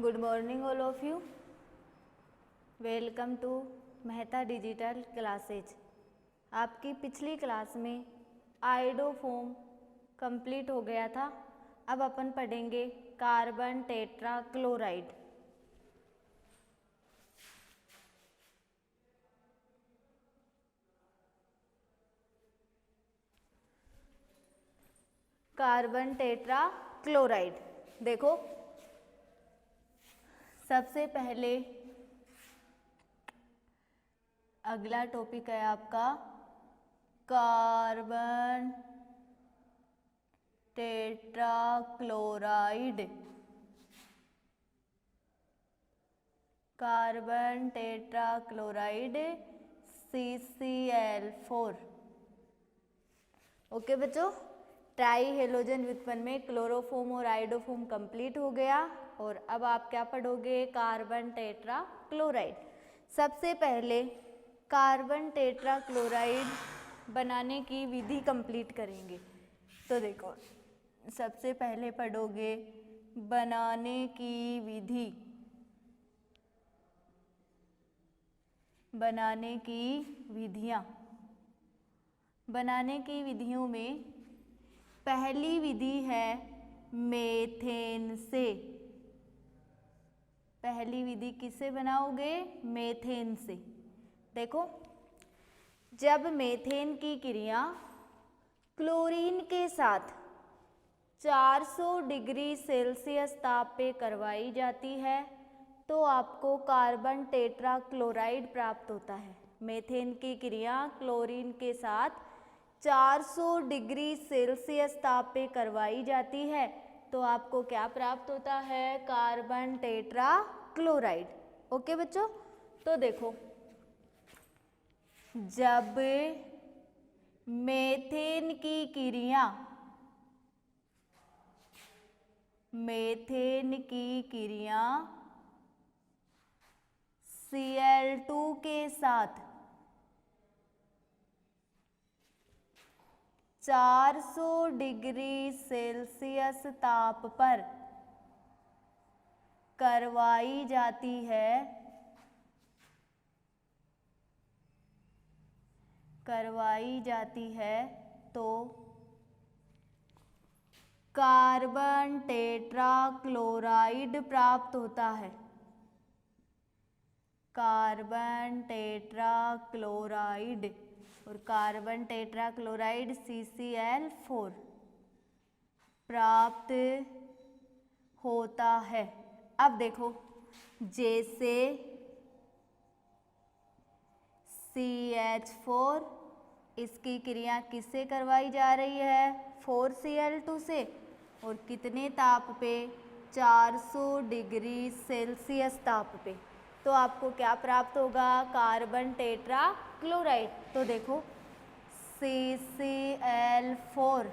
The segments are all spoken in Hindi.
Good morning all of you. Welcome to Mehta digital classes. आपकी पिछली क्लास में आयोडोफोम कंप्लीट हो गया था। अब अपन पढ़ेंगे carbon tetra chloride. Carbon tetra chloride देखो, सबसे पहले अगला टॉपिक है आपका carbon tetra chloride. Carbon tetra chloride CCl4। Okay बच्चों, ट्राई हेलोजन व्युत्पन्न में क्लोरोफोम और आयोडोफोम कंप्लीट हो गया और अब आप क्या पढ़ोगे? Carbon tetra chloride. सबसे पहले कार्बन टेट्रा क्लोराइड बनाने की विधि कंप्लीट करेंगे। तो देखो, सबसे पहले पढ़ोगे बनाने की विधि। बनाने की विधियां। बनाने की विधियों में पहली विधि है मेथेन से। पहली विधि किससे बनाओगे? मेथेन से। देखो, जब मेथेन की क्रिया क्लोरीन के साथ 400 डिग्री सेल्सियस ताप पे करवाई जाती है तो आपको कार्बन टेट्रा क्लोराइड प्राप्त होता है। मेथेन की क्रिया क्लोरीन के साथ 400 डिग्री सेल्सियस ताप पे करवाई जाती है तो आपको क्या प्राप्त होता है? Carbon tetra chloride. ओके बच्चों, तो देखो, जब मेथेन की क्रिया Cl2 के साथ 400 डिग्री सेल्सियस ताप पर करवाई जाती है तो कार्बन टेट्रा क्लोराइड प्राप्त होता है। कार्बन टेट्रा क्लोराइड और कार्बन टेट्रा क्लोराइड CCl4 प्राप्त होता है। अब देखो, जैसे CH4, इसकी क्रिया किससे करवाई जा रही है? 4Cl2 से। और कितने ताप पे? 400 डिग्री सेल्सियस ताप पे। तो आपको क्या प्राप्त होगा? Carbon tetra chloride. तो देखो, CCl4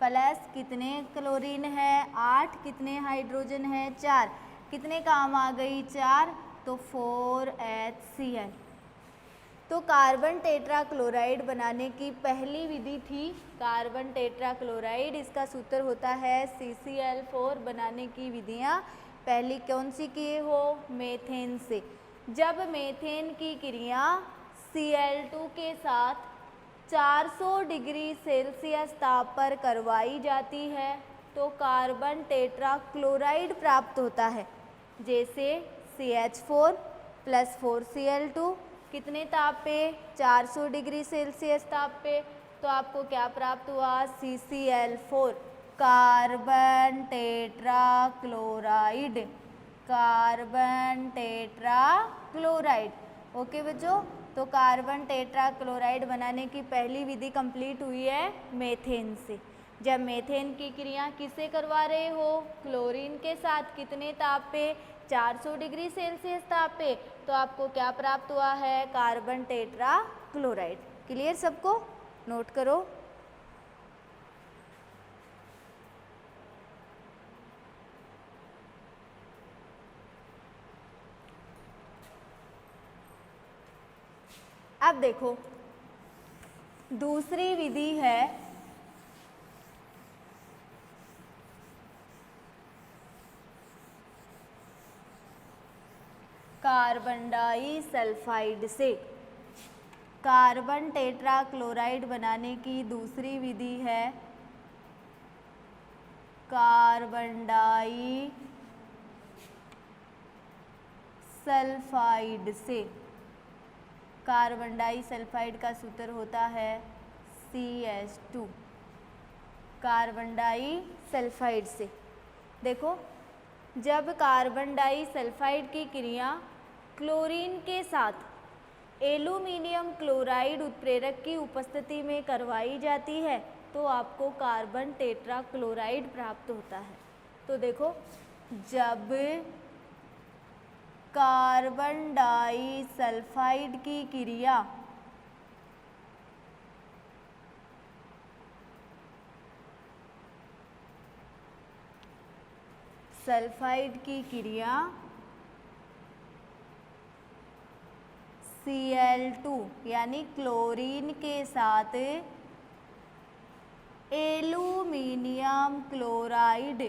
प्लस कितने क्लोरीन है? 8। कितने हाइड्रोजन है? 4। कितने काम आ गई? 4। तो 4HCl। तो कार्बन टेट्रा क्लोराइड बनाने की पहली विधि थी कार्बन टेट्रा क्लोराइड। इसका सूत्र होता है CCl4। बनाने की विधियां पहली कौन सी किए हो? मेथेन से। जब मेथेन की क्रिया Cl2 के साथ 400 डिग्री सेल्सियस ताप पर करवाई जाती है तो कार्बन टेट्रा क्लोराइड प्राप्त होता है। जैसे CH4 प्लस 4Cl2 कितने ताप पे? 400 डिग्री सेल्सियस ताप पे। तो आपको क्या प्राप्त हुआ? CCl4 carbon tetra chloride. Carbon tetra chloride. Okay बच्चों, तो कार्बन टेट्रा क्लोराइड बनाने की पहली विधि कंप्लीट हुई है मेथेन से। जब मेथेन की क्रिया किससे करवा रहे हो? क्लोरीन के साथ। कितने ताप पे? 400 डिग्री सेल्सियस ताप पे। तो आपको क्या प्राप्त हुआ है? Carbon tetra chloride. क्लियर सबको? नोट करो। अब देखो, दूसरी विधि है कार्बन डाई सल्फाइड से। कार्बन टेट्रा क्लोराइड बनाने की दूसरी विधि है कार्बन डाई सल्फाइड से। कार्बन डाई सल्फाइड का सूत्र होता है CH2। कार्बन डाई सल्फाइड से देखो, जब कार्बन डाई सल्फाइड की क्रिया क्लोरीन के साथ एल्यूमिनियम क्लोराइड उत्प्रेरक की उपस्थिति में करवाई जाती है तो आपको कार्बन टेट्रा क्लोराइड प्राप्त होता है। तो देखो, जब कार्बन डाई सल्फाइड की क्रिया सल्फाइड की क्रिया Cl2 यानी क्लोरीन के साथ एल्यूमिनियम क्लोराइड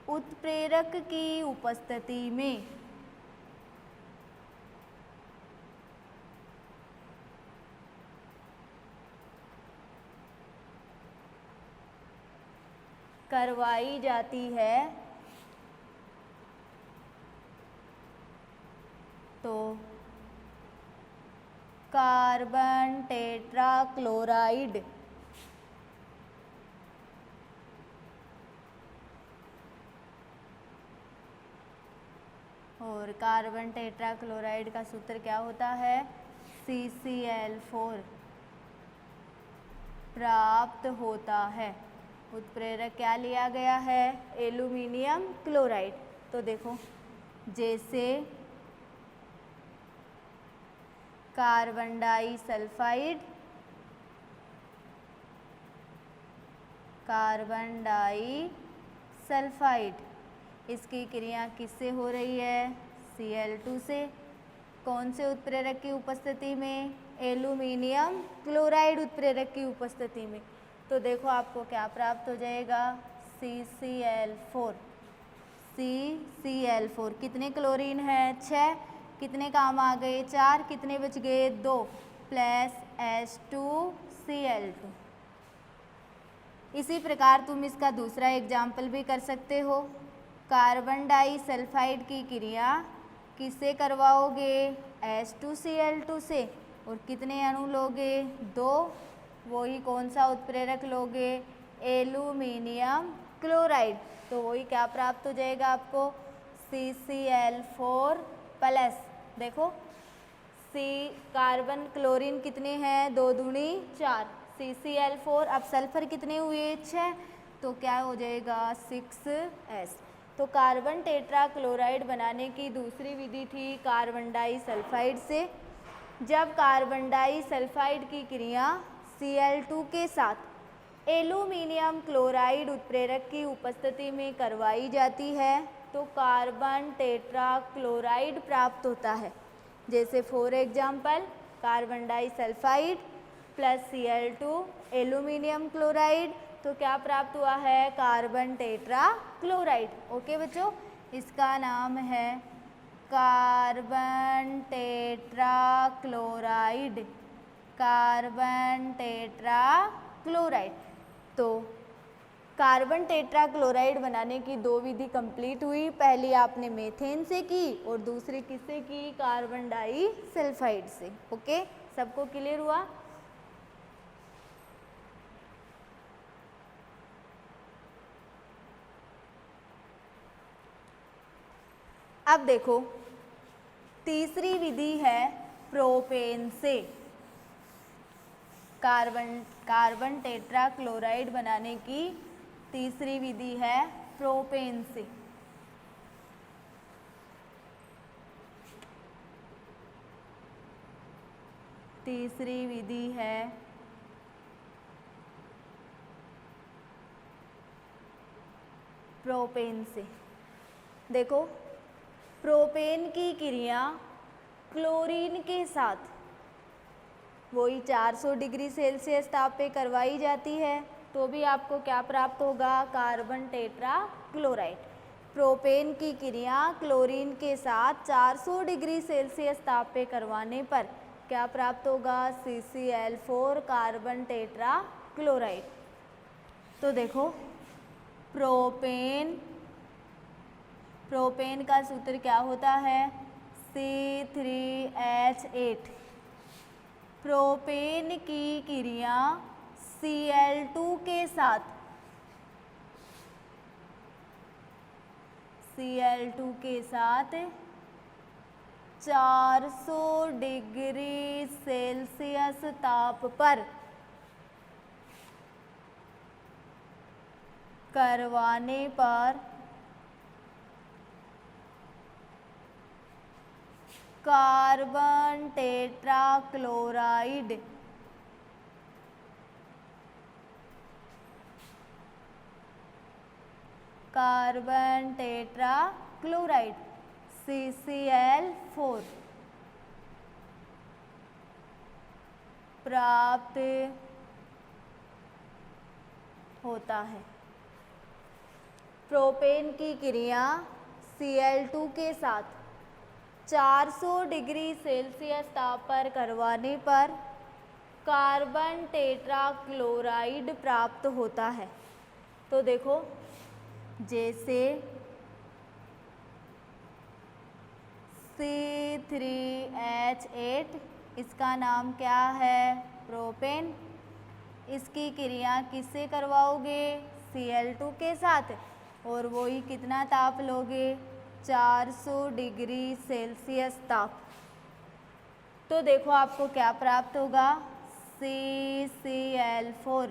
उत्प्रेरक की उपस्थिति में करवाई जाती है तो कार्बन टेट्रा क्लोराइड और कार्बन टेट्रा क्लोराइड का सूत्र क्या होता है CCl4 प्राप्त होता है। उत्प्रेरक क्या लिया गया है एल्यूमिनियम क्लोराइड। तो देखो, जैसे carbon disulphide, carbon disulphide इसकी क्रिया किससे हो रही है Cl2 से। कौन से उत्प्रेरक की उपस्थिति में एल्यूमिनियम क्लोराइड उत्प्रेरक की उपस्थिति में। तो देखो आपको क्या प्राप्त हो जाएगा CCl4। CCl4 कितने क्लोरीन है 6, कितने काम आ गए 4, कितने बच गए 2 प्लस H2Cl2। इसी प्रकार तुम इसका दूसरा एग्जाम्पल भी कर सकते हो। कार्बन डाई सल्फाइड की क्रिया किससे करवाओगे H2Cl2 से और कितने अणु लोगे 2, वही कौन सा उत्प्रेरक लोगे एल्यूमिनियम क्लोराइड। तो वही क्या प्राप्त हो जाएगा आपको CCl4 प्लस देखो कार्बन क्लोरीन कितने हैं 2 दूनी 4 CCl4। अब सल्फर कितने हुए 6, तो क्या हो जाएगा 6S। तो कार्बन टेट्रा क्लोराइड बनाने की दूसरी विधि थी कार्बन डाई सल्फाइड से। जब कार्बन डाई सल्फाइड की क्रिया Cl2 के साथ एल्यूमिनियम क्लोराइड उत्प्रेरक की उपस्थिति में करवाई जाती है तो कार्बन टेट्रा क्लोराइड प्राप्त होता है। जैसे for example carbon disulphide plus Cl2 aluminium chloride, तो क्या प्राप्त हुआ है कार्बन टेट्रा क्लोराइड। ओके बच्चों, इसका नाम है carbon tetra chloride. Carbon tetra chloride. तो कार्बन टेट्रा क्लोराइड बनाने की 2 विधि कंप्लीट हुई। पहली आपने मेथेन से की और दूसरी किससे की कार्बन डाई सल्फाइड से। ओके, सबको क्लियर हुआ। अब देखो, तीसरी विधि है प्रोपेन से। कार्बन टेट्रा क्लोराइड बनाने की तीसरी विधि है प्रोपेन से। तीसरी विधि है प्रोपेन से। देखो, प्रोपेन की क्रिया क्लोरीन के साथ वही 400 डिग्री सेल्सियस ताप पे करवाई जाती है तो भी आपको क्या प्राप्त होगा कार्बन टेट्रा क्लोराइड। प्रोपेन की क्रिया क्लोरीन के साथ 400 डिग्री सेल्सियस ताप पे करवाने पर क्या प्राप्त होगा? CCl4 carbon tetra chloride. तो देखो प्रोपेन का सूत्र क्या होता है? C3H8। प्रोपेन की क्रिया Cl2 के साथ 400 डिग्री सेल्सियस ताप पर करवाने पर कार्बन टेट्रा क्लोराइड CCl4 प्राप्त होता है। प्रोपेन की क्रिया Cl2 के साथ 400 डिग्री सेल्सियस ताप पर करवाने पर कार्बन टेट्रा क्लोराइड प्राप्त होता है। तो देखो जैसे C3H8 इसका नाम क्या है? प्रोपेन। इसकी क्रिया किससे करवाओगे? Cl2 के साथ, और वही कितना ताप लोगे? 400 डिग्री सेल्सियस ताप। तो देखो आपको क्या प्राप्त होगा? CCl4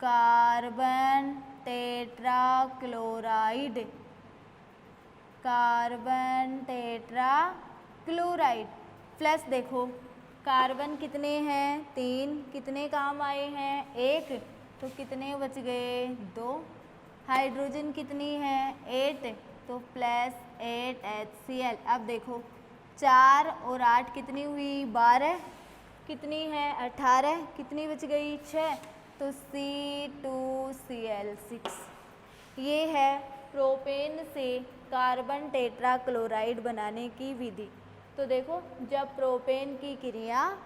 carbon tetra chloride plus देखो कार्बन कितने हैं? 3। कितने काम आए हैं? 1। तो कितने बच गए? 2। हाइड्रोजन कितनी है? 8। तो प्लस 8HCl। अब देखो 4 और 8 कितनी हुई? 12। कितनी है? 18। कितनी बच गई? 6। तो C2Cl6। ये है प्रोपेन से कार्बन टेट्रा क्लोराइड बनाने की विधि। तो देखो जब प्रोपेन की क्रिया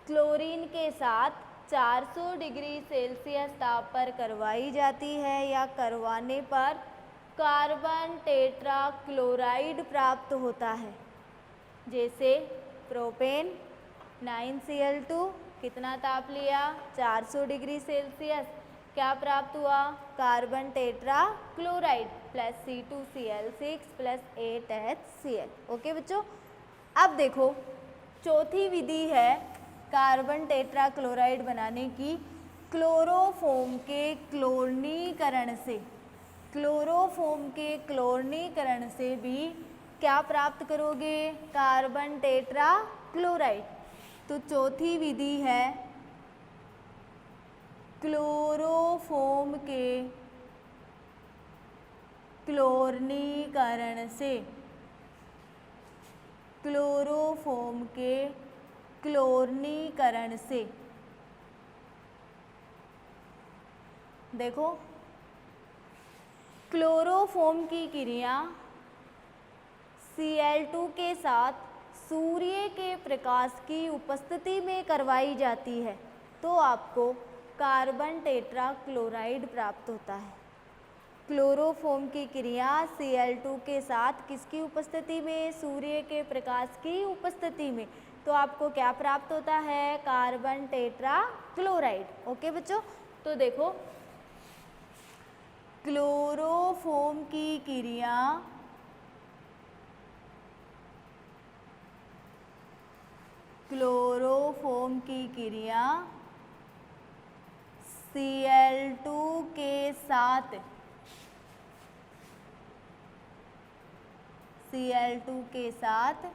क्लोरीन के साथ 400 डिग्री सेल्सियस ताप पर करवाई जाती है या करवाने पर कार्बन टेट्रा क्लोराइड प्राप्त होता है। जैसे प्रोपेन 9Cl2 कितना ताप लिया? 400 डिग्री सेल्सियस। क्या प्राप्त हुआ? Carbon tetra chloride plus C2Cl6 plus 8HCl। Okay बच्चों, अब देखो चौथी विधि है कार्बन टेट्रा क्लोराइड बनाने की क्लोरोफॉर्म के क्लोरीनीकरण से भी क्या प्राप्त करोगे? Carbon tetra chloride. तो चौथी विधि है क्लोरोफॉर्म के क्लोरीनीकरण से देखो क्लोरोफॉर्म की क्रिया Cl2 के साथ सूर्य के प्रकाश की उपस्थिति में करवाई जाती है तो आपको कार्बन टेट्रा क्लोराइड प्राप्त होता है। क्लोरोफॉर्म की क्रिया Cl2 के साथ किसकी उपस्थिति में? सूर्य के प्रकाश की उपस्थिति में। तो आपको क्या प्राप्त होता है? Carbon tetra chloride. ओके बच्चों, तो देखो क्लोरोफॉर्म की क्रिया Cl2 के साथ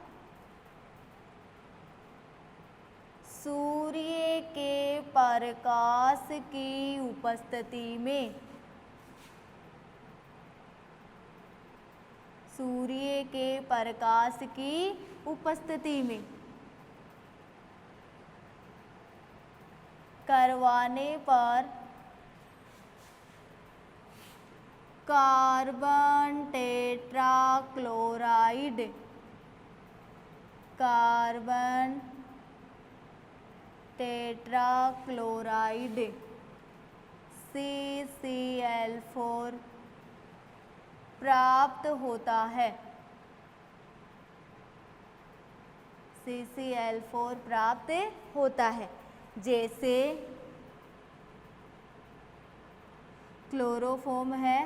सूर्य के प्रकाश की उपस्थिति में करवाने पर carbon tetrachloride, carbon tetrachloride CCl4 प्राप्त होता है। CCl4 प्राप्त होता है। जैसे क्लोरोफॉर्म है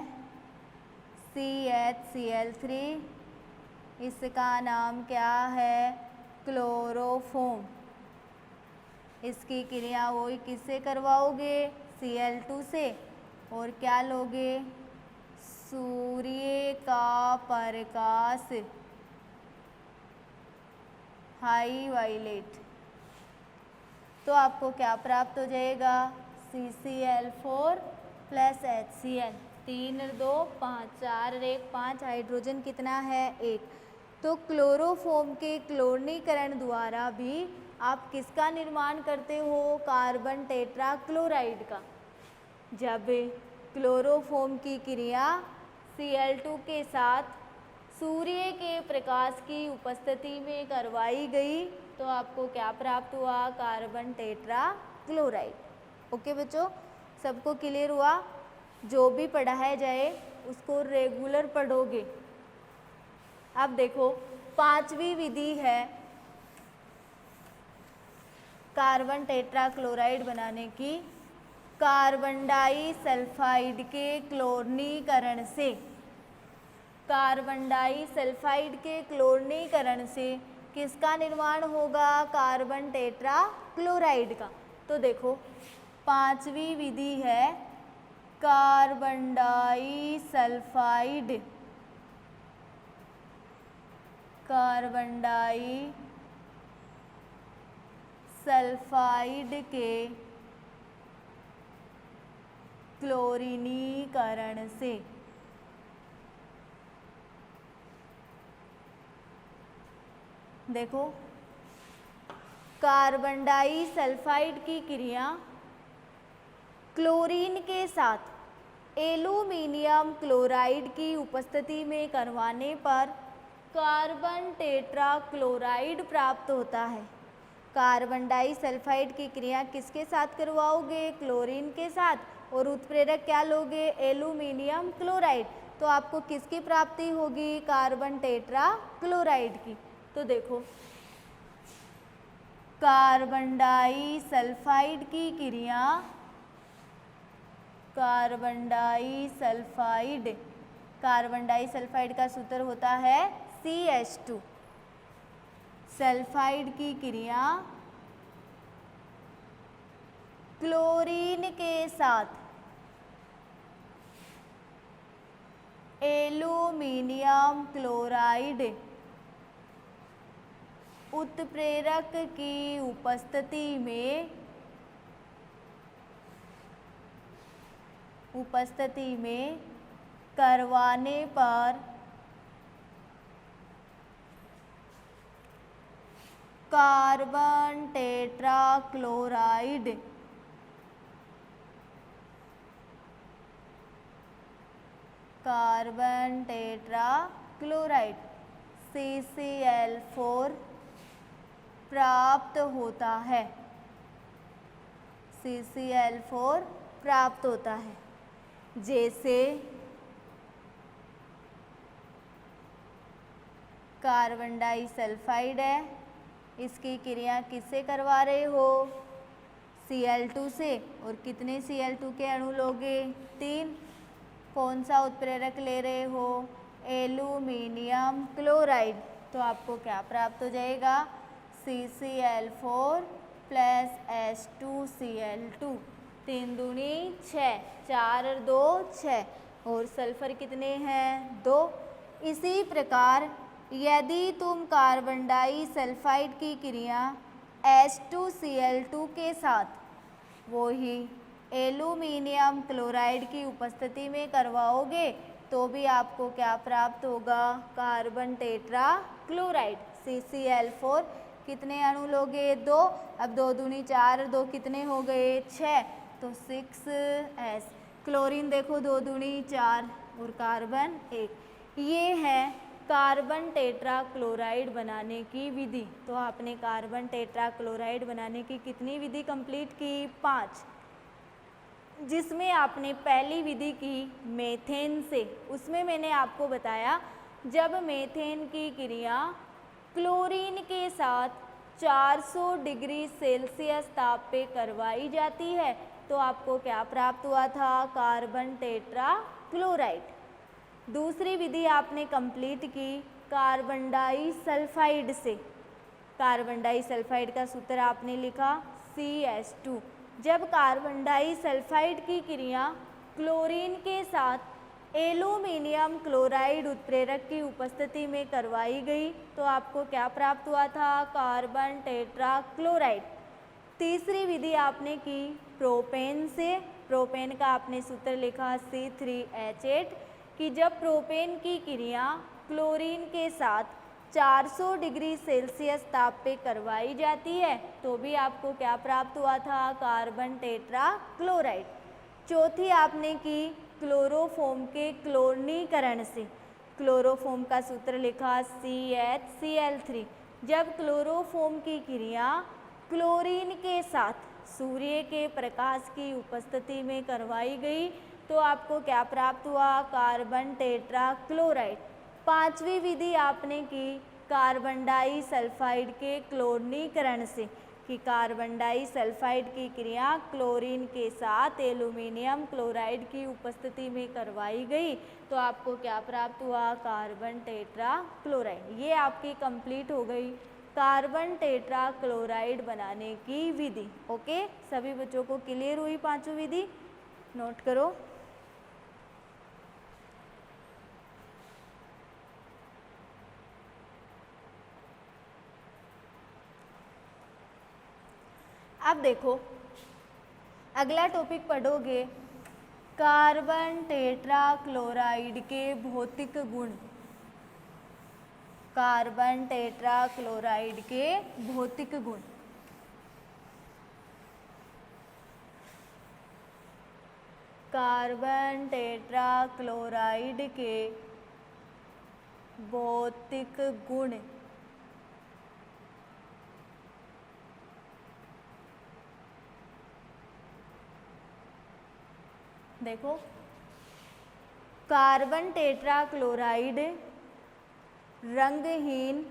CHCl3, इसका नाम क्या है? क्लोरोफॉर्म। इसकी क्रिया वही किससे करवाओगे? Cl2 से। और क्या लोगे? सूर्य का प्रकाश, हाई वायलेट। तो आपको क्या प्राप्त हो जाएगा? CCl4 प्लस HCl, 3 और 2 5, 4 और 1 5, हाइड्रोजन कितना है? 1। तो क्लोरोफॉर्म के क्लोरीनीकरण द्वारा भी आप किसका निर्माण करते हो? कार्बन टेट्राक्लोराइड का। जब क्लोरोफॉर्म की क्रिया Cl2 के साथ सूर्य के प्रकाश की उपस्थिति में करवाई गई तो आपको क्या प्राप्त हुआ? Carbon tetrachloride. ओके बच्चों, सबको क्लियर हुआ? जो भी पढ़ाया जाए उसको रेगुलर पढ़ोगे। अब देखो 5वीं विधि है कार्बन टेट्राक्लोराइड बनाने की। कार्बन डाइसल्फाइड के क्लोरीनीकरण से, कार्बन डाइसल्फाइड के क्लोरीनीकरण से किसका निर्माण होगा? कार्बन टेट्राक्लोराइड का। तो देखो 5वीं विधि है कार्बन डाइसल्फाइड, कार्बन डाइसल्फाइड के क्लोरीनीकरण से। देखो कार्बन डाइसल्फाइड की क्रिया क्लोरीन के साथ एल्यूमिनियम क्लोराइड की उपस्थिति में करवाने पर कार्बन टेट्राक्लोराइड प्राप्त होता है। कार्बन डाइसल्फाइड की क्रिया किसके साथ करवाओगे? क्लोरीन के साथ। और उत्प्रेरक क्या लोगे? Aluminium chloride. तो आपको किसकी प्राप्ति होगी? कार्बन टेट्राक्लोराइड की। तो देखो कार्बन डाइसल्फाइड की क्रिया, कार्बन डाइसल्फाइड, कार्बन डाइसल्फाइड का सूत्र होता है CH2। सल्फाइड की क्रिया क्लोरीन के साथ एल्यूमिनियम क्लोराइड उत्प्रेरक की उपस्थिति में करवाने पर कार्बन टेट्राक्लोराइड CCl4 प्राप्त होता है। CCl4 प्राप्त होता है। जैसे कार्बन डाइसल्फाइड है, इसकी क्रिया किससे करवा रहे हो? Cl2 से। और कितने Cl2 के अणु लोगे? 3। कौन सा उत्प्रेरक ले रहे हो? Aluminium chloride. तो आपको क्या प्राप्त हो जाएगा? CCl4 प्लस H2Cl2, 3 दूनी 6, 4 और 2 6। और सल्फर कितने हैं? 2। इसी प्रकार यदि तुम कार्बन डाइसल्फाइड की क्रिया H2Cl2 के साथ वही एल्यूमिनियम क्लोराइड की उपस्थिति में करवाओगे तो भी आपको क्या प्राप्त होगा? Carbon tetrachloride. CCl4 कितने अणु लोगे? 2। अब 2 दूनी 4, 2 कितने हो गए? 6, तो 6S। क्लोरीन देखो 2 दूनी 4, और कार्बन 1। ये है कार्बन टेट्रा क्लोराइड बनाने की विधि। तो आपने कार्बन टेट्रा क्लोराइड बनाने की कितनी विधि कंप्लीट की? 5, जिसमें आपने पहली विधि की मेथेन से। उसमें मैंने आपको बताया जब मेथेन की क्रिया क्लोरीन के साथ 400 डिग्री सेल्सियस ताप पे करवाई जाती है तो आपको क्या प्राप्त हुआ था? Carbon tetra chloride. दूसरी विधि आपने कंप्लीट की कार्बन डाइसल्फाइड से। कार्बन डाइसल्फाइड का सूत्र आपने लिखा CH2। जब कार्बन डाइसल्फाइड की क्रिया क्लोरीन के साथ एल्यूमिनियम क्लोराइड उत्प्रेरक की उपस्थिति में करवाई गई तो आपको क्या प्राप्त हुआ था? Carbon tetra chloride. तीसरी विधि आपने की प्रोपेन से। प्रोपेन का आपने सूत्र लिखा C3H8 कि जब प्रोपेन की क्रिया क्लोरीन के साथ 400 डिग्री सेल्सियस ताप पे करवाई जाती है तो भी आपको क्या प्राप्त हुआ था? Carbon tetra chloride. चौथी आपने की क्लोरोफॉर्म के क्लोरीनीकरण से। क्लोरोफॉर्म का सूत्र लिखा CHCl3। जब क्लोरोफॉर्म की क्रिया क्लोरीन के साथ सूर्य के प्रकाश की उपस्थिति में करवाई गई तो आपको क्या प्राप्त हुआ? Carbon tetra chloride. पांचवी विधि आपने की कार्बन डाइसल्फाइड के क्लोरीनीकरण से कि कार्बन डाइसल्फाइड की क्रिया क्लोरीन के साथ एल्यूमिनियम क्लोराइड की उपस्थिति में करवाई गई तो आपको क्या प्राप्त हुआ? Carbon tetra chloride. ये आपकी कंप्लीट हो गई कार्बन टेट्रा क्लोराइड बनाने की विधि। ओके, सभी बच्चों को क्लियर हुई पांचों विधि? नोट करो। अब देखो अगला टॉपिक पढ़ोगे कार्बन टेट्रा क्लोराइड के भौतिक गुण। कार्बन टेट्रा क्लोराइड के भौतिक गुण। कार्बन टेट्रा क्लोराइड के भौतिक गुण। देखो कार्बन टेट्रा क्लोराइड रंगहीन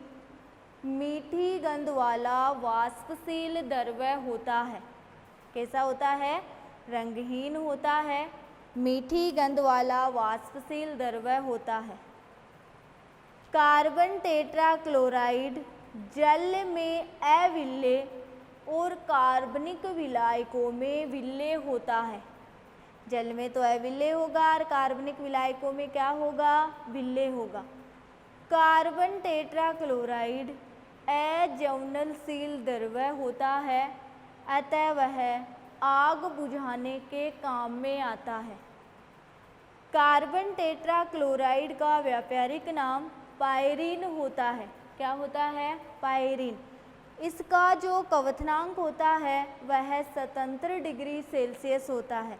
मीठी गंध वाला वाष्पशील द्रव्य होता है। कैसा होता है? रंगहीन होता है, मीठी गंध वाला वाष्पशील द्रव्य होता है। कार्बन टेट्रा क्लोराइड जल में अविलेय और कार्बनिक विलायकों में विलेय होता है। जल में तो अविलेय होगा और कार्बनिक विलायकों में क्या होगा? विलेय होगा। कार्बन टेट्रा क्लोराइड अज्वलनशील द्रव्य होता है, अतः वह आग बुझाने के काम में आता है। कार्बन टेट्रा क्लोराइड का व्यापारिक नाम पायरीन होता है। क्या होता है? पायरीन। इसका जो क्वथनांक होता है वह 77 डिग्री सेल्सियस होता है।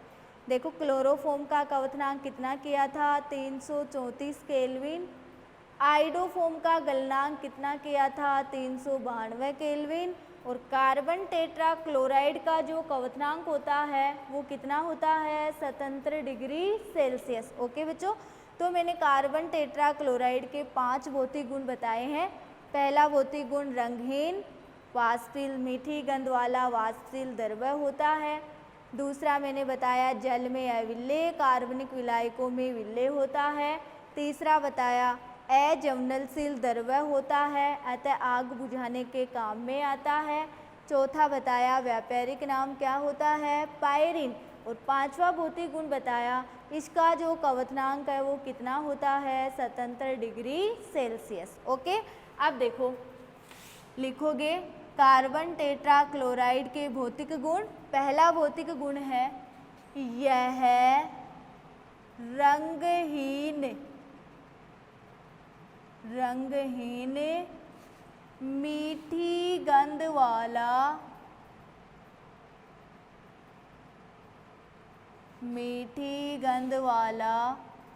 देखो क्लोरोफॉर्म का क्वथनांक कितना किया था? 334 केल्विन। आइडोफॉर्म का गलनांक कितना किया था? 392 केल्विन। और कार्बन टेट्रा क्लोराइड का जो क्वथनांक होता है वो कितना होता है? 77 डिग्री सेल्सियस। ओके बच्चों, तो मैंने कार्बन टेट्रा क्लोराइड के 5 भौतिक गुण बताए हैं। पहला भौतिक गुण रंगहीन वाष्पशील मीठी गंध वाला वाष्पशील द्रव्य होता है। दूसरा मैंने बताया जल में अविलेय कार्बनिक विलायकों में विलेय होता है। तीसरा बताया अज्वलनशील द्रव्य होता है, अतः आग बुझाने के काम में आता है। चौथा बताया व्यापारिक नाम क्या होता है? पायरीन। और पांचवा भौतिक गुण बताया इसका जो क्वथनांक है वो कितना होता है? 77 डिग्री सेल्सियस। ओके, अब देखो लिखोगे कार्बन टेट्रा क्लोराइड के भौतिक गुण। पहला भौतिक गुण है यह रंगहीन मीठी गंध वाला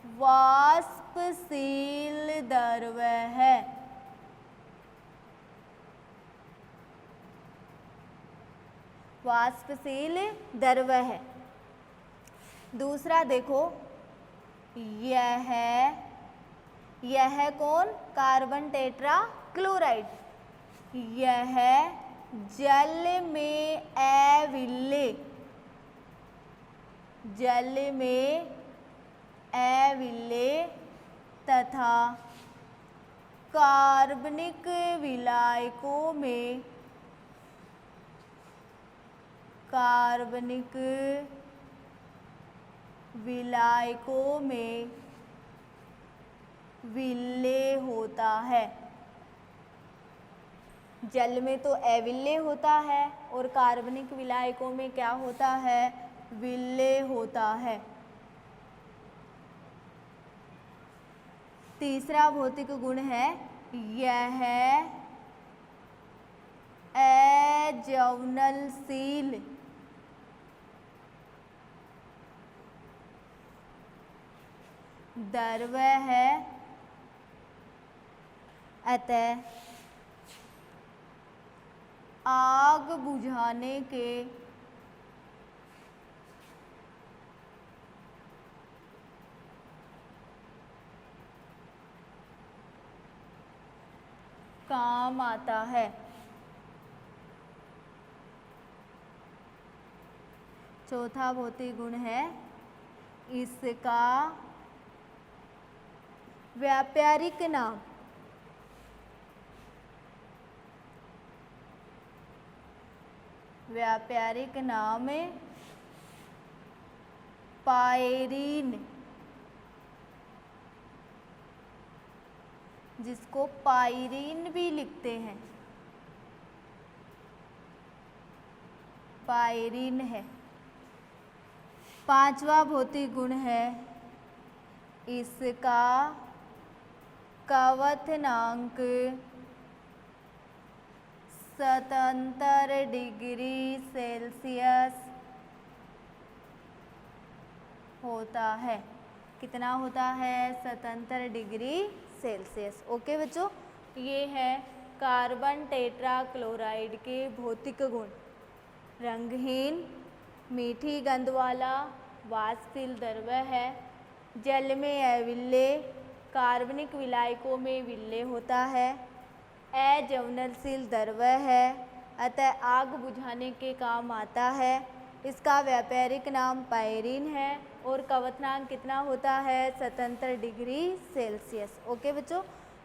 वाष्पशील द्रव्य है। वाष्पशील द्रव्य है। दूसरा देखो, यह कौन? Carbon tetra chloride. यह जल में अविलेय तथा कार्बनिक विलायकों में विलेय होता है। जल में तो अविलेय होता है और कार्बनिक विलायकों में क्या होता है? विलेय होता है। तीसरा भौतिक गुण है, यह अज्वलनशील द्रव्य है, अतः आग बुझाने के काम आता है। चौथा भौतिक गुण है, इसका व्यापारिक नाम पायरीन, जिसको पायरीन भी लिखते हैं, पायरीन है। पांचवा भौतिक गुण है, इसका क्वथनांक 77 डिग्री सेल्सियस होता है। कितना होता है? 77 डिग्री सेल्सियस। ओके बच्चों, ये है कार्बन टेट्रा क्लोराइड के भौतिक गुण। रंगहीन, मीठी गंध वाला, वाष्पशील द्रव्य है, जल में अविलेय, कार्बनिक विलायकों में विलेय होता है, अज्वलनशील द्रव्य है, अतः आग बुझाने के काम आता है, इसका व्यापारिक नाम पायरीन है और क्वथनांक कितना होता है? 77 डिग्री सेल्सियस। ओके बच्चों,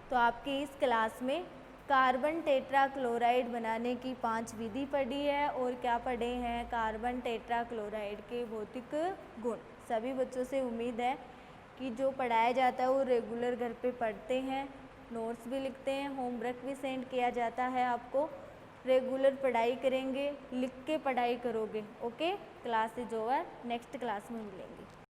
तो आपकी इस क्लास में कार्बन टेट्रा क्लोराइड बनाने की 5 विधि पढ़ी है और क्या पढ़े हैं? कार्बन टेट्रा क्लोराइड के भौतिक गुण। सभी बच्चों से उम्मीद है कि जो पढ़ाया जाता है वो रेगुलर घर पे पढ़ते हैं, नोट्स भी लिखते हैं, होमवर्क भी सेंड किया जाता है आपको। रेगुलर पढ़ाई करेंगे, लिख के पढ़ाई करोगे। Okay, class is over, next class में मिलेंगे।